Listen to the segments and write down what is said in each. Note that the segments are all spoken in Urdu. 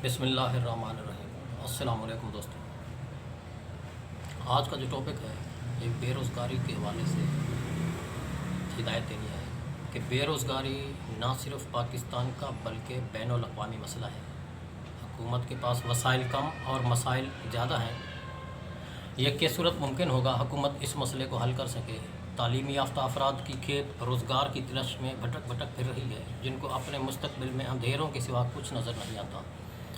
بسم اللہ الرحمن الرحیم۔ السلام علیکم دوستوں، آج کا جو ٹاپک ہے ایک بے روزگاری کے حوالے سے ہدایت دینی ہے کہ بے روزگاری نہ صرف پاکستان کا بلکہ بین الاقوامی مسئلہ ہے۔ حکومت کے پاس وسائل کم اور مسائل زیادہ ہیں۔ یہ کس صورت ممکن ہوگا حکومت اس مسئلے کو حل کر سکے؟ تعلیم یافتہ افراد کی کھیپ روزگار کی تلاش میں بھٹک پھر رہی ہے، جن کو اپنے مستقبل میں اندھیروں کے سوا کچھ نظر نہیں آتا۔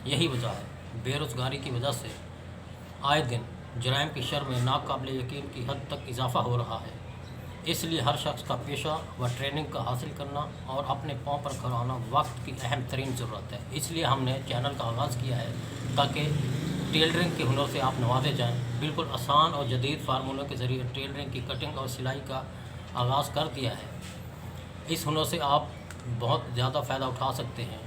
یہی وجہ ہے بے روزگاری کی وجہ سے آئے دن جرائم کی شرح میں ناقابل یقین کی حد تک اضافہ ہو رہا ہے۔ اس لیے ہر شخص کا پیشہ و ٹریننگ کا حاصل کرنا اور اپنے پاؤں پر کھڑا ہونا وقت کی اہم ترین ضرورت ہے۔ اس لیے ہم نے چینل کا آغاز کیا ہے تاکہ ٹیلرنگ کے ہنر سے آپ نوازے جائیں۔ بالکل آسان اور جدید فارمولوں کے ذریعے ٹیلرنگ کی کٹنگ اور سلائی کا آغاز کر دیا ہے۔ اس ہنر سے آپ بہت زیادہ فائدہ اٹھا سکتے ہیں۔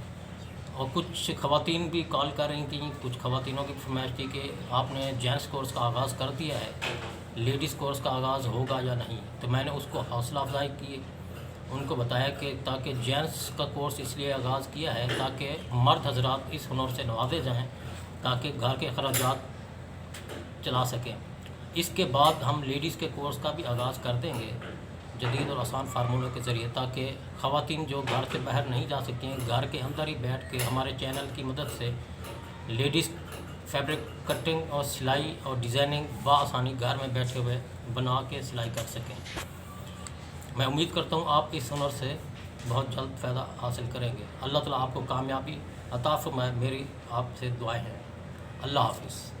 اور کچھ خواتین بھی کال کر رہی تھیں، کچھ خواتینوں کی فرمائش تھی کہ آپ نے جینٹس کورس کا آغاز کر دیا ہے، لیڈیز کورس کا آغاز ہوگا یا نہیں؟ تو میں نے اس کو حوصلہ افزائی کی، ان کو بتایا کہ تاکہ جینٹس کا کورس اس لیے آغاز کیا ہے تاکہ مرد حضرات اس ہنر سے نوازے جائیں تاکہ گھر کے اخراجات چلا سکیں۔ اس کے بعد ہم لیڈیز کے کورس کا بھی آغاز کر دیں گے جدید اور آسان فارمولوں کے ذریعے، تاکہ خواتین جو گھر سے باہر نہیں جا سکتی ہیں گھر کے اندر ہی بیٹھ کے ہمارے چینل کی مدد سے لیڈیز فیبرک کٹنگ اور سلائی اور ڈیزائننگ بآسانی گھر میں بیٹھے ہوئے بنا کے سلائی کر سکیں۔ میں امید کرتا ہوں آپ اس ہنر سے بہت جلد فائدہ حاصل کریں گے۔ اللہ تعالیٰ آپ کو کامیابی عطا فرمائے، میری آپ سے دعائیں ہیں۔ اللہ حافظ۔